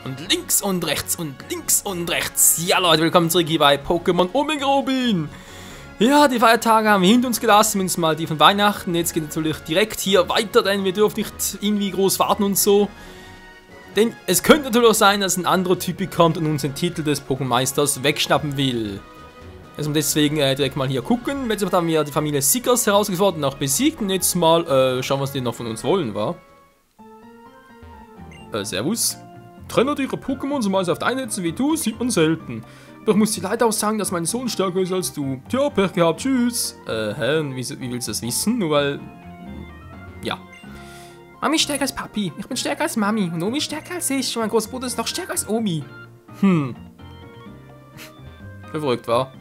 Und links und rechts und links und rechts. Ja Leute, willkommen zurück hier bei Pokémon Omega Rubin. Ja, die Feiertage haben wir hinter uns gelassen, zumindest mal die von Weihnachten. Jetzt geht es natürlich direkt hier weiter, denn wir dürfen nicht irgendwie groß warten und so. Denn es könnte natürlich auch sein, dass ein anderer Typ kommt und uns den Titel des Pokémon-Meisters wegschnappen will. Also deswegen direkt mal hier gucken. Jetzt haben wir die Familie Seekers herausgefordert und auch besiegt. Und jetzt mal schauen, was die noch von uns wollen, wa? Servus. Trainer ihrer Pokémon so meisterhaft einsetzen wie du, sieht man selten. Doch muss ich leider auch sagen, dass mein Sohn stärker ist als du. Tja, Pech gehabt, tschüss. Wie willst du das wissen? Nur weil... Ja. Mami ist stärker als Papi, ich bin stärker als Mami und Omi ist stärker als ich und mein großer Bruder ist noch stärker als Omi. Verrückt, war.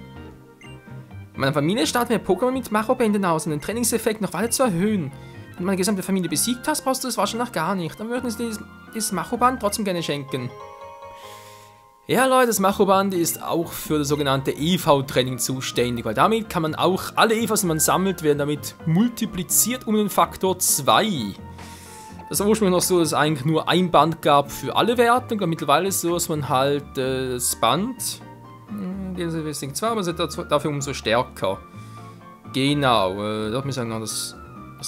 In meiner Familie starten wir Pokémon mit Machobänden aus, um den Trainingseffekt noch weiter zu erhöhen. Wenn du meine gesamte Familie besiegt hast, brauchst du es wahrscheinlich noch gar nicht. Dann würden sie dieses Machoband trotzdem gerne schenken. Ja Leute, das Machoband ist auch für das sogenannte EV-Training zuständig, weil damit kann man auch alle EVs, die man sammelt, werden damit multipliziert um den Faktor 2. Das war ursprünglich noch so, dass es eigentlich nur ein Band gab für alle Werte. Und mittlerweile ist es so, dass man halt das Band, das Ding zwar, aber es ist dafür umso stärker. Genau, da muss ich sagen, das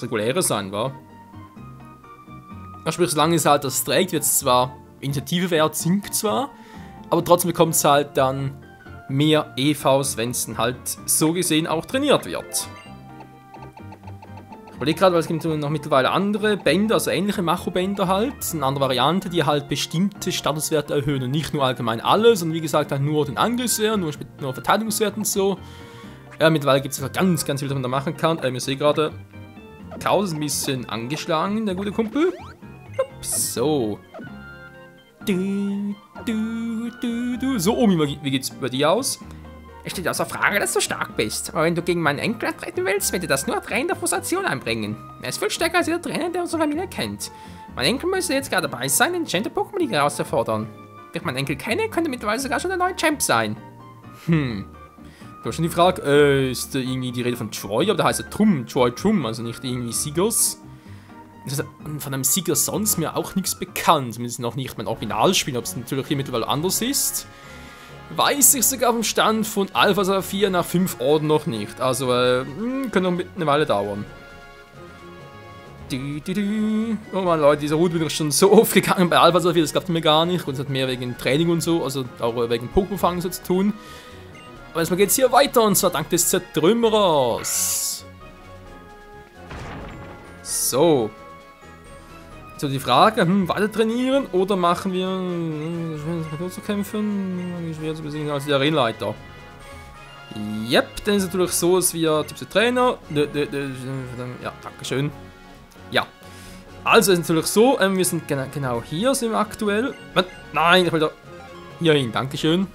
reguläre sein, war. Sprich, solange es halt das trägt, wird es zwar, Initiativewert sinkt zwar, aber trotzdem bekommt es halt dann mehr EVs, wenn es dann halt so gesehen auch trainiert wird. Ich überlege gerade, weil es gibt noch mittlerweile andere Bänder, also ähnliche Macho-Bänder halt, eine andere Variante, die halt bestimmte Statuswerte erhöhen und nicht nur allgemein alles, sondern wie gesagt halt nur den Angriffswert, nur Verteidigungswert und so. Ja, mittlerweile gibt es ganz viel, was man da machen kann. Ich sehe gerade, Chaos ist ein bisschen angeschlagen, der gute Kumpel. So. So, Omi, wie geht's bei dir aus? Es steht außer Frage, dass du stark bist. Aber wenn du gegen meinen Enkel antreten willst, wird dir das nur Trainer der Frustration einbringen. Er ist viel stärker als jeder Trainer, der unsere Familie kennt. Mein Enkel müsste jetzt gerade dabei sein, den Champ der Pokémon-Liga herauszufordern. Wenn ich meinen Enkel kenne, könnte mittlerweile sogar schon der neue Champ sein. Du hast schon die Frage, ist irgendwie die Rede von Troy, aber da heißt er Troy Trum, also nicht irgendwie Seekers. Von einem Sieger sonst mir auch nichts bekannt, zumindest noch nicht mein Originalspiel, ob es natürlich hier mittlerweile anders ist. Weiß ich sogar vom Stand von Alpha Saphir nach 5 Orden noch nicht, also kann noch eine Weile dauern. Oh Mann Leute, diese Route bin ich schon so oft gegangen bei Alpha Saphir, das klappt mir gar nicht und es hat mehr wegen Training und so, also auch wegen Pokémon-Fangen so zu tun. Aber erstmal geht es hier weiter und zwar dank des Zertrümmerers. So. So die Frage, weiter trainieren oder machen wir zu kämpfen? Wie schwer zu besiegen als der Arenaleiter. Yep, dann ist es natürlich so, dass wir Tipps der Trainer. Ja, dankeschön. Ja. Also ist es natürlich so, wir sind genau hier sind wir aktuell. Nein, ich will da hier hin, dankeschön.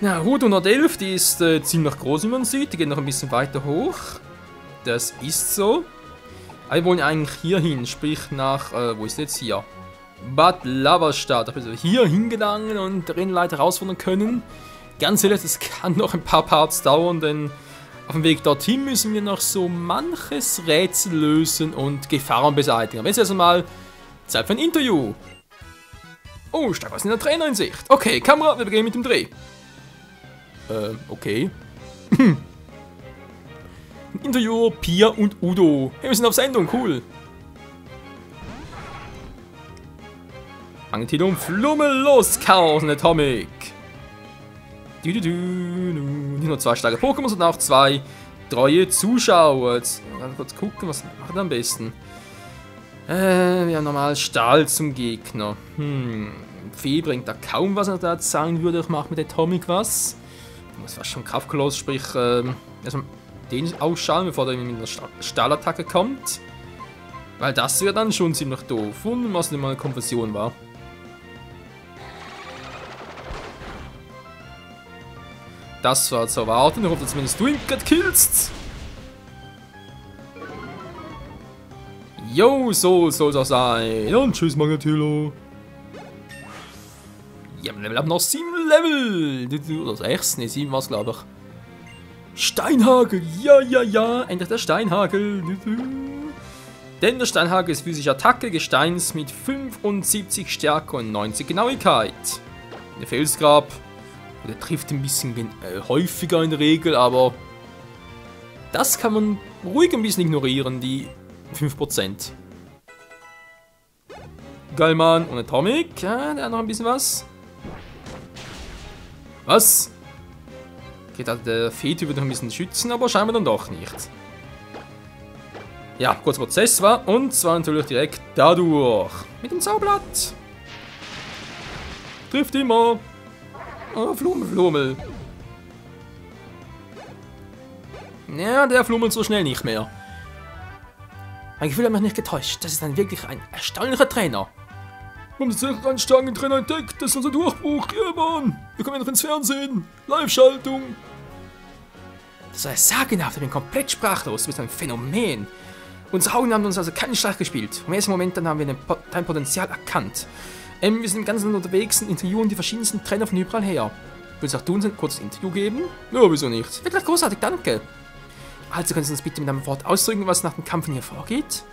Ja, Route 111, die ist ziemlich groß, wie man sieht. Die geht noch ein bisschen weiter hoch. Das ist so. Aber wir wollen eigentlich hier hin, sprich nach, wo ist jetzt hier? Bad Laberstadt. Also hier hingelangen und Rennleiter herausfordern können. Ganz ehrlich, das kann noch ein paar Parts dauern, denn auf dem Weg dorthin müssen wir noch so manches Rätsel lösen und Gefahren beseitigen. Aber jetzt erstmal Zeit für ein Interview. Oh, stark was in der Trainer in Sicht. Okay, Kamera, wir beginnen mit dem Dreh. Okay. Interviewer, Pia und Udo. Hey, wir sind auf Sendung, cool. Angetitel Flumme los, Chaos und Atomic. Nicht nur 2 starke Pokémon, sondern auch 2 treue Zuschauer. Jetzt mal kurz gucken, was macht er am besten. Wir haben normal Stahl zum Gegner. Fee bringt da kaum was, er da sagen würde, ich mache mit Atomic was. Das war schon Kraftkoloss, sprich, erstmal den ausschalten, bevor der mit einer Stahlattacke kommt. Weil das wäre dann schon ziemlich doof. Und was nicht mal eine Konversion war. Das war zu erwarten. Ich hoffe, dass zumindest du ihn gerade killst. Jo, so soll es auch sein. Und tschüss, Magnetilo. Ja, wir haben noch 7 Level. Oder 6? Ne, 7 war es, glaube ich. Steinhagel, ja, endlich der Steinhagel. Denn der Steinhagel ist physische Attacke Gesteins mit 75 Stärke und 90 Genauigkeit. Der Felsgrab, der trifft ein bisschen häufiger in der Regel, aber das kann man ruhig ein bisschen ignorieren, die 5%. Geilmann und Atomic, ja, der hat noch ein bisschen was. Was? Okay, der Fee-Typ wird noch ein bisschen schützen, aber scheinbar dann doch nicht. Ja, kurzer Prozess war, und zwar natürlich direkt dadurch. Mit dem Zaublatt. Trifft immer. Oh, Flummel, Flummel. Ja, der flummelt so schnell nicht mehr. Mein Gefühl hat mich nicht getäuscht. Das ist dann wirklich ein erstaunlicher Trainer. Wir haben tatsächlich einen starken Trainer entdeckt. Das ist unser Durchbruch. Ja, Mann. Wir kommen noch ins Fernsehen. Live-Schaltung. Das soll es sagen, ich bin komplett sprachlos. Du bist ein Phänomen. Unsere Augen haben uns also keinen Streich gespielt. Im ersten Moment dann haben wir dein Potenzial erkannt. Wir sind im ganzen Land unterwegs und interviewen die verschiedensten Trainer von überall her. Willst du auch tun, ein kurzes Interview geben? Ja, wieso nicht? Wirklich großartig, danke. Also können Sie uns bitte mit einem Wort ausdrücken, was nach dem Kampf in hier vorgeht?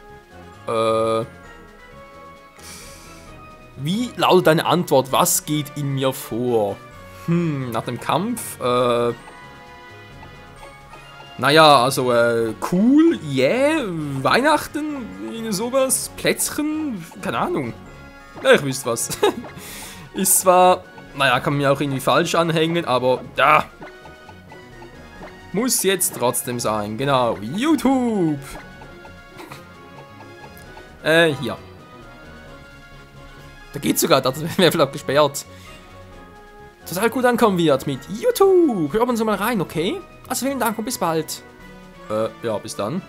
Wie lautet deine Antwort? Was geht in mir vor? Nach dem Kampf? Naja, also, cool, yeah, Weihnachten, sowas, Plätzchen, keine Ahnung. Ja, ich wüsste was. Ist zwar, naja, kann man mir auch irgendwie falsch anhängen, aber, ja. Muss jetzt trotzdem sein, genau, YouTube. Hier. Da geht sogar, das wäre vielleicht gesperrt. Total gut ankommen wird mit YouTube. Hören wir uns mal rein, okay? Also vielen Dank und bis bald. Ja, bis dann.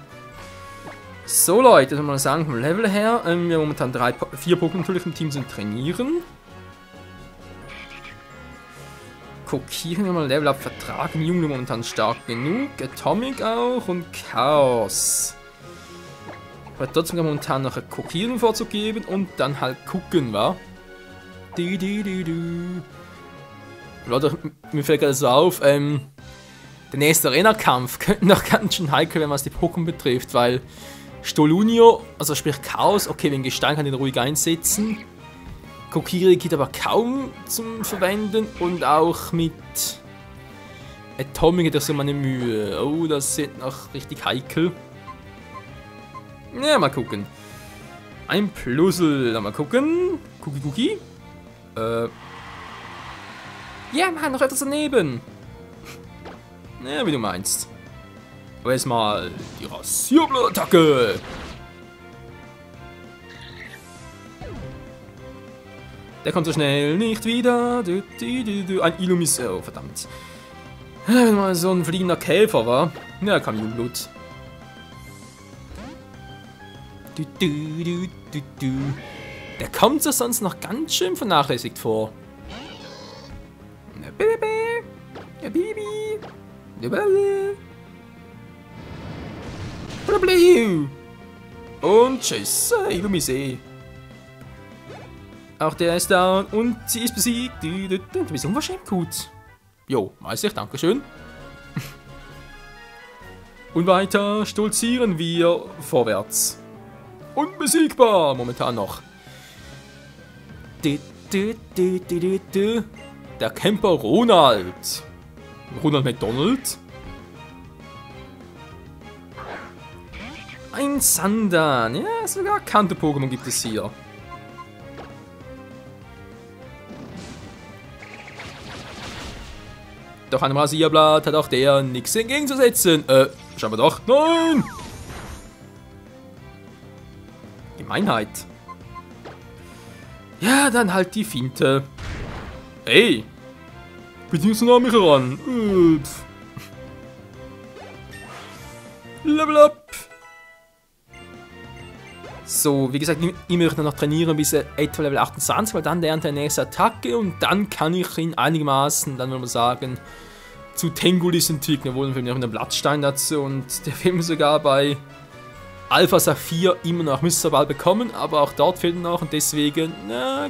So Leute, mal sagen vom Level her, wir haben momentan 4 Pokémon natürlich im Team sind trainieren. Kokieren wir mal Level Up vertragen. Junge momentan stark genug. Atomic auch und Chaos. Aber trotzdem kann man momentan noch ein Kokieren vorzugeben und dann halt gucken, wa? Leute, mir fällt gerade so auf, der nächste Arena-Kampf könnte noch ganz schön heikel werden, was die Pokémon betrifft, weil Stolunio, also sprich Chaos, okay, wegen Gestein kann ich den ruhig einsetzen. Kokiri geht aber kaum zum Verwenden und auch mit Atomic hat er so meine Mühe. Oh, das ist noch richtig heikel. Ja, mal gucken. Ein Plusel, mal gucken. Cookie. Ja, man, noch etwas daneben. Ja, wie du meinst. Aber erstmal die Rasierblattattacke. Der kommt so schnell nicht wieder. Ein Illumis. Oh, verdammt. Wenn mal so ein fliegender Käfer war. Ja, Kamionblut. Der kommt so sonst noch ganz schön vernachlässigt vor. Ja, Baby. Und tschüss, Illumise. Auch der ist down und sie ist besiegt. Du bist unwahrscheinlich gut. Jo, weiß ich, dankeschön. Und weiter stolzieren wir vorwärts. Unbesiegbar, momentan noch. Der Camper Ronald. Ronald McDonald. Ein Sandan. Ja, sogar Kanto-Pokémon gibt es hier. Doch einem Rasierblatt hat auch der nichts entgegenzusetzen. Scheinbar doch. Nein! Gemeinheit. Ja, dann halt die Finte. Ey! Bitte nicht so nah an mich heran. Level up! So, wie gesagt, ich möchte noch trainieren bis etwa Level 28, weil dann lernt er die nächste Attacke und dann kann ich ihn einigermaßen, dann würde man sagen, zu Tengulis entwickeln. Obwohl wir noch einen Blattstein dazu und der fehlt mir sogar bei Alpha Saphir immer noch. Müsste er bald bekommen, aber auch dort fehlt er noch und deswegen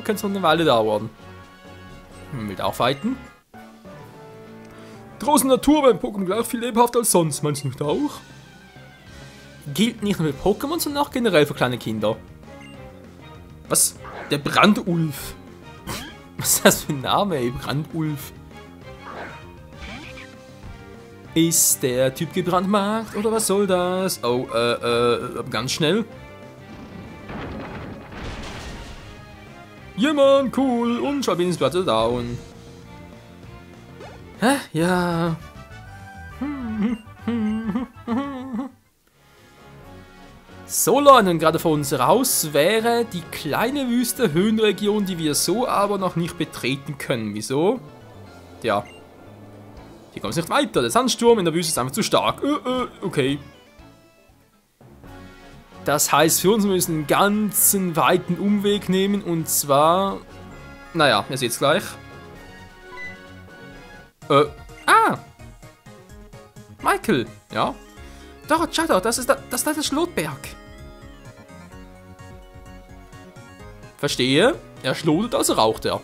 könnte es noch eine Weile dauern. Mit aufweiten. Draußen Natur beim Pokémon gleich viel lebhafter als sonst, meinst du nicht auch? gilt nicht nur für Pokémon, sondern auch generell für kleine Kinder. Was? Der Brandulf. Was ist das für ein Name, ey? Brandulf. Ist der Typ gebrandmarkt oder was soll das? Oh, ganz schnell. Jemand, cool. Und Schabinensplatte down. Hä? Ja. Solar, nun gerade vor uns raus wäre die kleine Wüste Höhenregion, die wir so aber noch nicht betreten können. Wieso? Tja. Hier kommt es nicht weiter. Der Sandsturm in der Wüste ist einfach zu stark. Okay. Das heißt, für uns müssen wir einen ganzen weiten Umweg nehmen und zwar... Naja, ihr seht es gleich. Michael, ja. Dort, schau da, das ist der Schlotberg. Verstehe. Er schlotet, also raucht er.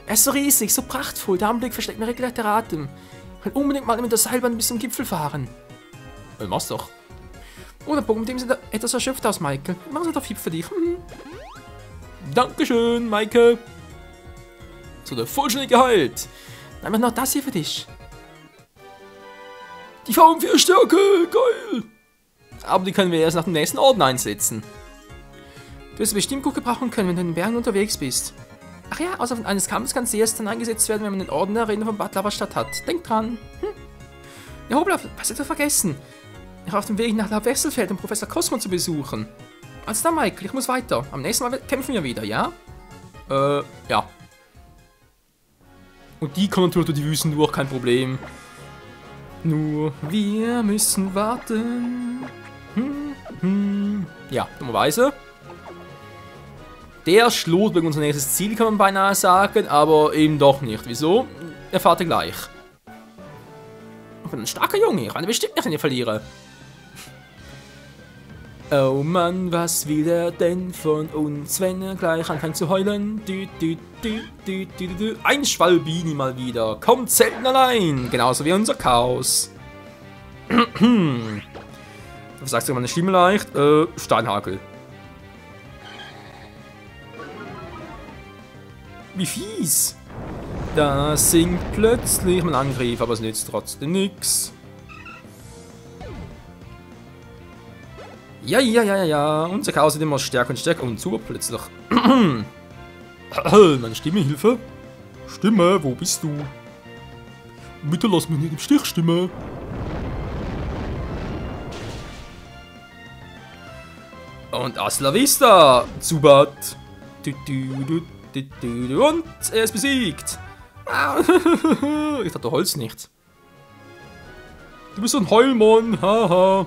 Er ist so riesig, so prachtvoll. Der Anblick versteckt mir regelrecht der Atem. Ich will unbedingt mal mit der Seilbahn bis zum Gipfel fahren. Mach's doch. Oder Pokémon, mit dem sieht etwas erschöpft aus, Michael. Machen Sie doch viel für dich. Dankeschön, Michael. So, der vollständig geheilt. Einfach noch das hier für dich. Die V4 Stärke, geil. Aber die können wir erst nach dem nächsten Orden einsetzen. Du wirst bestimmt gut gebrauchen können, wenn du in den Bergen unterwegs bist. Ach ja, außer eines Kampfes kann sie erst dann eingesetzt werden, wenn man den Orden der Arena von Bad Laberstadt hat. Denk dran. Ja, hoppla, was hätte ich vergessen? Ich war auf dem Weg nach Laubwechselfeld, um Professor Cosmo zu besuchen. Also dann, Michael, ich muss weiter. Am nächsten Mal kämpfen wir wieder, ja? Ja. Und die kommen natürlich durch die Wüsten durch, kein Problem. Nur wir müssen warten. Ja, dummerweise. Der Schlotberg unser nächstes Ziel, kann man beinahe sagen, aber eben doch nicht. Wieso? Erfahrt ihr gleich. Ich bin ein starker Junge, ich kann bestimmt nicht, wenn ich verliere. Oh Mann, was will er denn von uns, wenn er gleich anfängt zu heulen? Ein Schwalbini mal wieder, kommt selten allein, genauso wie unser Chaos. Was sagst du, meine Stimme leicht? Steinhagel. Wie fies. Da sinkt plötzlich mein Angriff, aber es nützt trotzdem nichts. Ja. Unser Chaos wird immer stärker und stärker und super plötzlich. Meine Stimme, Hilfe. Stimme, wo bist du? Bitte lass mich nicht im Stich, Stimme. Und hasta la vista, Zubat. Und er ist besiegt. Ich hatte Holz nicht. Du bist ein Heulmann, haha.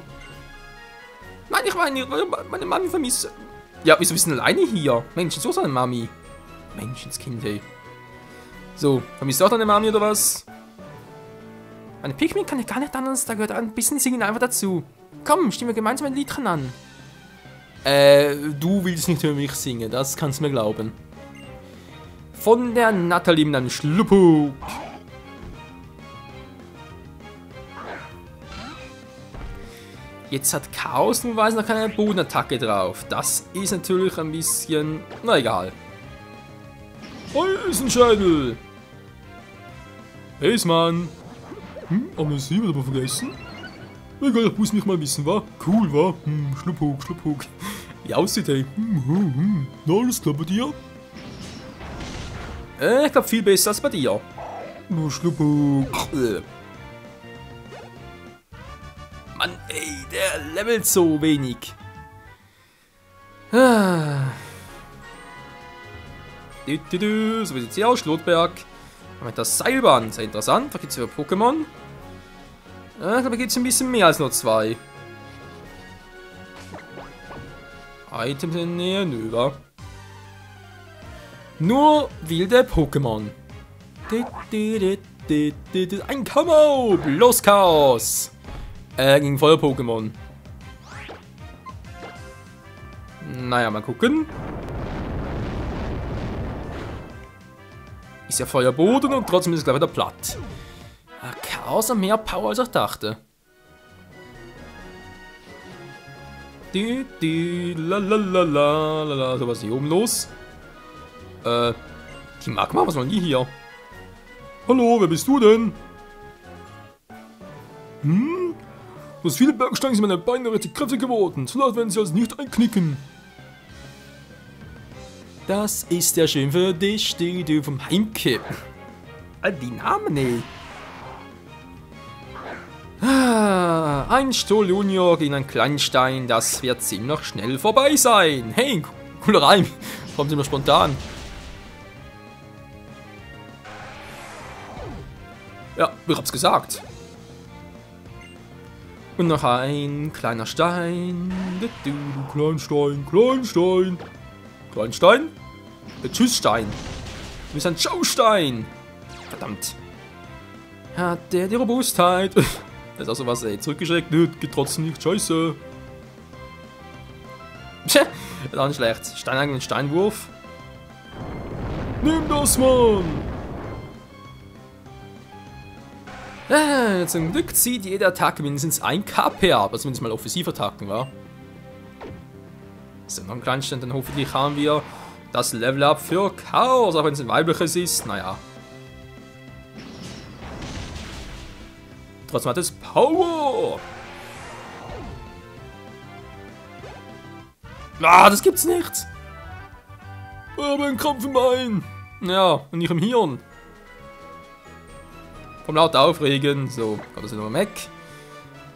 Nein, ich meine Mami vermisse. Ja, wieso bist du alleine hier? Mensch, so seine Mami. Menschenskind, ey. So, vermisst du auch deine Mami oder was? Meine Pikmin kann ich gar nicht anders, da gehört ein bisschen Singen einfach dazu. Komm, stimmen wir gemeinsam ein Liedchen an. Du willst nicht für mich singen, das kannst du mir glauben. Von der Natalie mit einem Schlupuk. Jetzt hat Chaos nun weiß noch keine Bodenattacke drauf. Das ist natürlich ein bisschen... Na egal. Eisenschädel! Hey, Mann! Amnesie, wird aber vergessen? Egal, ich muss mich mal wissen, wa? Cool, wa? Schlupuk. Wie aussieht, ey? Na, alles klar bei dir? Ich glaube viel besser als bei dir. Schlupuk. Mann, ey, der levelt so wenig. So wie sieht's hier aus, Schlotberg. Mit der Seilbahn, sehr interessant. Da gibt's ja Pokémon. Ich glaube, da gibt's ein bisschen mehr als nur 2. Items in der Nähe, nö, wa? Nur wilde Pokémon. Ein Kommo! Bloß Chaos! Gegen Feuer-Pokémon. Naja, mal gucken. Ist ja Feuerboden und trotzdem ist es gleich wieder platt. Chaos hat mehr Power als ich dachte. Lalalala. So, was ist hier oben los? Die Magma, was wollen die hier? Hallo, wer bist du denn? Du hast viele Bergsteigen, sind meine Beine richtig kräftig geworden. So laut werden sie also nicht einknicken. Das ist ja schön für dich, die du vom Heimke. Die Namen, ey. Ein Stohl Junior gegen einen Kleinstein, das wird ziemlich schnell vorbei sein. Hey, cooler Reim. Kommt immer spontan. Ja, ich hab's gesagt. Und noch ein kleiner Stein. Kleinstein, Kleinstein. Kleinstein? Der Tschüssstein. Du bist ein Schaustein. Verdammt. Hat der die Robustheit? Das ist auch sowas, ey. Zurückgeschreckt. Geht trotzdem nicht. Scheiße. Tja, ist auch nicht schlecht. Steinangel und Steinwurf. Nimm das, Mann! Zum Glück zieht jede Attacke mindestens 1 KP ab. Also zumindest mal Offensivattacken, wa? So, noch ein Kleinstand, dann hoffentlich haben wir das Level Up für Chaos, auch wenn es ein weibliches ist, naja. Trotzdem hat es Power! Ah, das gibt's nicht! Aber ein Krampf im Bein! Ja, und nicht im Hirn. Vom laut Aufregen. So, kann das nochmal weg.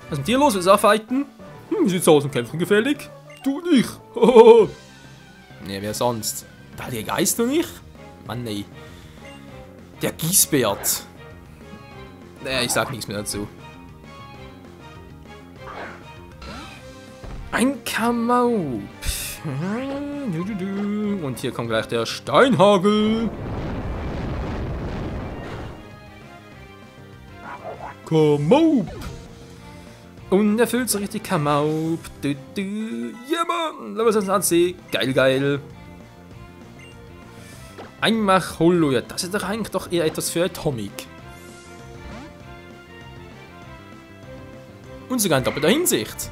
Was ist mit dir los? Willst du auch fighten? Wie sieht's aus? Im Kämpfen gefällig? Du nicht! Ne, wer sonst? Da der Geist noch nicht? Mann, nee. Der Gießbärt. Ne, ich sag nichts mehr dazu. Ein Kamaup. Und hier kommt gleich der Steinhagel. Kamaup. Und er fühlt so richtig Kamaup. Ja, Mann. Level 26. Geil, geil. Ein Macholo. Ja, das ist doch eigentlich doch eher etwas für Atomic. Und sogar in doppelter Hinsicht.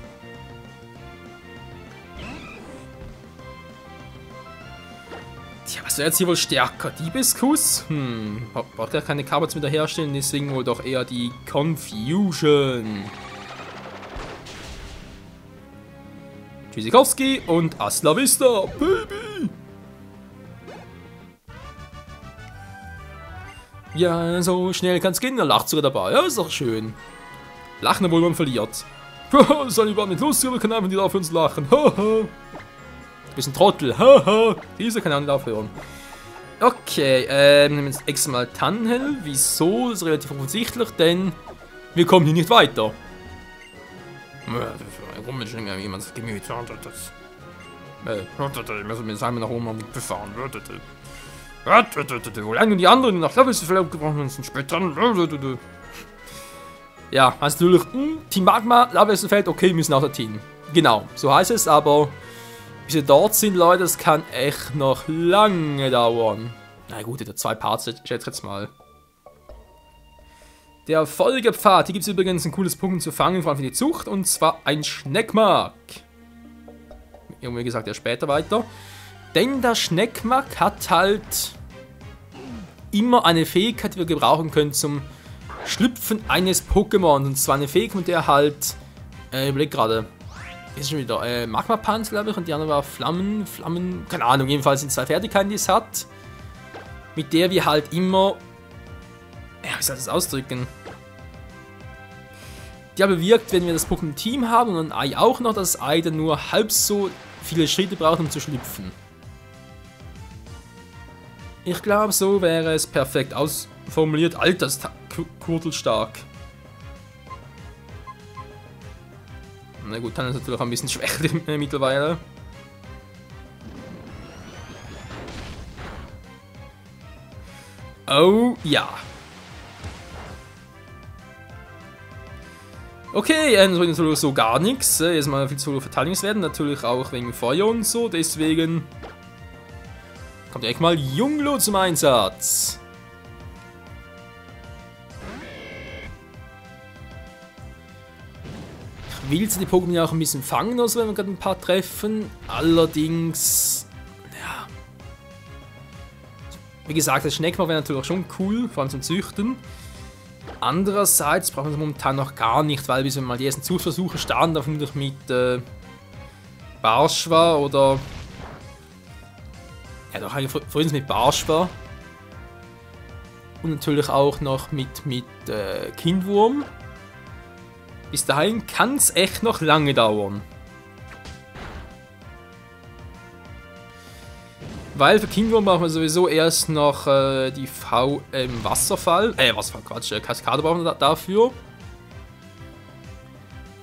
Tja, was wäre jetzt hier wohl stärker? Diebeskuss? Braucht ja keine Carbots wieder herstellen, deswegen wohl doch eher die Confusion. Tschüssikowski und Hasta Vista, Baby! Ja, so schnell kann's gehen, er lacht sogar dabei. Ja, ist doch schön. Lachen, obwohl man verliert. Haha, ist überhaupt nicht lustig, aber kann einfach nicht aufhören zu lachen. Haha. Du bist ein Trottel. Haha. Dieser kann auch nicht aufhören. Okay, nehmen wir jetzt extra mal Tannenhell. Wieso? Das ist relativ offensichtlich, denn wir kommen hier nicht weiter. Rummenschen, jemand das Gemüt. Ich muss mir einmal nach oben befahren. Wo lang und die anderen nach Levels gebrochen und sind später. Ja, heißt natürlich, Team Magma, Lava-Feld, okay, wir müssen auch das Team. Genau, so heißt es, aber bis wir dort sind, Leute, das kann echt noch lange dauern. Na gut, der 2 Parts, ich schätze jetzt mal. Der Folgepfad, hier gibt es übrigens ein cooles Pokémon zu fangen, vor allem für die Zucht, und zwar ein Schneckmark. Irgendwie gesagt, ja später weiter. Denn der Schneckmark hat halt immer eine Fähigkeit, die wir gebrauchen können zum Schlüpfen eines Pokémon. Und zwar eine Fähigkeit, mit der halt, überleg gerade, ist schon wieder, Magma-Punch, glaube ich, und die andere war Flammen, keine Ahnung, jedenfalls sind 2 Fertigkeiten, die es hat. Mit der wir halt immer, ja, wie soll ich das ausdrücken? Die aber wirkt, wenn wir das Pokémon-Team haben und ein Ei auch noch, dass das Ei dann nur halb so viele Schritte braucht, um zu schlüpfen. Ich glaube, so wäre es perfekt ausformuliert. Alter, ist kurtelstark. Na gut, dann ist natürlich auch ein bisschen schwächer mittlerweile. Oh ja. Okay, soll natürlich so gar nichts. Jetzt mal viel zu Verteidigungswerten, natürlich auch wegen Feuer und so, deswegen kommt direkt mal Junglo zum Einsatz. Ich willst du die Pokémon ja auch ein bisschen fangen, also wenn wir gerade ein paar treffen. Allerdings, ja. Wie gesagt, das Schneckmar wäre natürlich auch schon cool, vor allem zum Züchten. Andererseits brauchen wir es momentan noch gar nicht, weil bis wir mal die ersten Zuchtversuche starten, da vermutlich mit Barschwa oder... Ja, doch eigentlich vorhin mit Barschwa. Und natürlich auch noch mit Kindwurm. Bis dahin kann es echt noch lange dauern. Weil für Kindwurm brauchen wir sowieso erst noch die Wasserfall. Wasserfall, Quatsch, Kaskade brauchen wir dafür.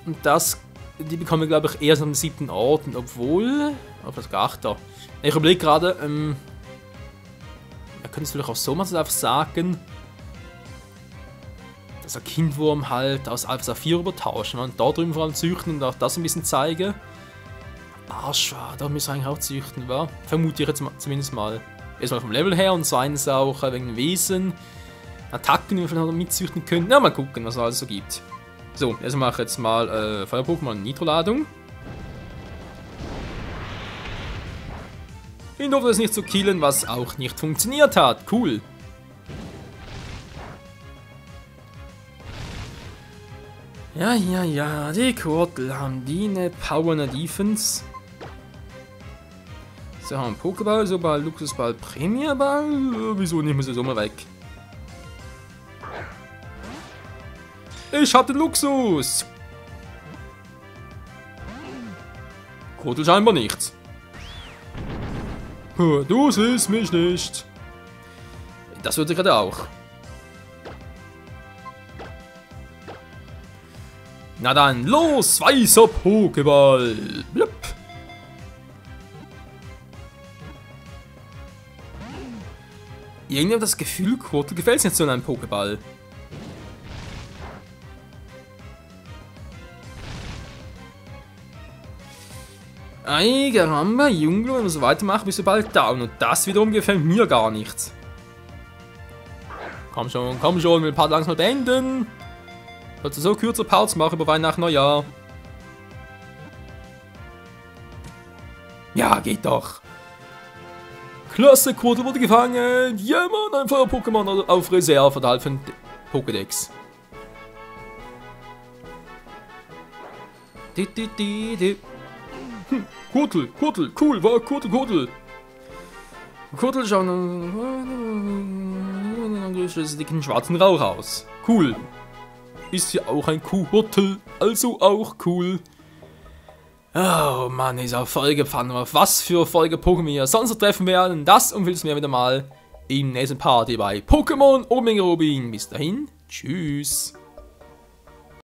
Und die bekommen wir, glaube ich, erst am 7. Ort. Obwohl. Auf das 8. Ich überlege gerade, wir können es vielleicht auch so mal einfach sagen, dass der Kindwurm halt aus Alpha Saphir übertauschen und da drüben vor allem züchten und auch das ein bisschen zeigen. Barschwa, da müssen wir eigentlich auch züchten, wa? Vermute ich jetzt zumindest mal. Erstmal vom Level her und zweitens auch wegen dem Wesen. Attacken, die wir vielleicht noch mitzüchten können. Na, mal gucken, was es alles so gibt. So, also mache ich jetzt mal Feuer-Pokémon Nitro-Ladung. Ich hoffe, das nicht zu killen, was auch nicht funktioniert hat. Cool. Ja, die Kurtel haben die eine Power, eine Defense. So, haben wir Pokéball, Soball, Luxusball, Premierball. Wieso nehmen wir sie so mal weg? Ich hab den Luxus! Kurtel scheinbar nichts. Du siehst mich nicht. Das würde ich gerade auch. Na dann, los, weißer Pokéball. Blub. Irgendwie habe das Gefühl, Kurtel gefällt es nicht so in einem Pokéball. Ei, Garamba, Junglo, wenn wir so weitermachen, bist du bald down. Und das wiederum gefällt mir gar nicht. Komm schon, wir den Part langsam beenden. Sollst du so kürzer Parts machen über Weihnachten, Neujahr? Ja, geht doch. Klasse, Kurtel wurde gefangen. Ja, Mann, einfach ein Pokémon auf Reserve, halt für den Pokédex. Kurtel, cool, war Kurtel. Kurtel schauen dicken schwarzen Rauch aus. Cool. Ist hier auch ein Kurtel, also auch cool. Oh Mann, ist auch vollgefahren. Auf was für Folge-Pokémon wir sonst noch treffen werden, das und willst du mir wieder mal im nächsten Party bei Pokémon Omega Rubin. Bis dahin, tschüss.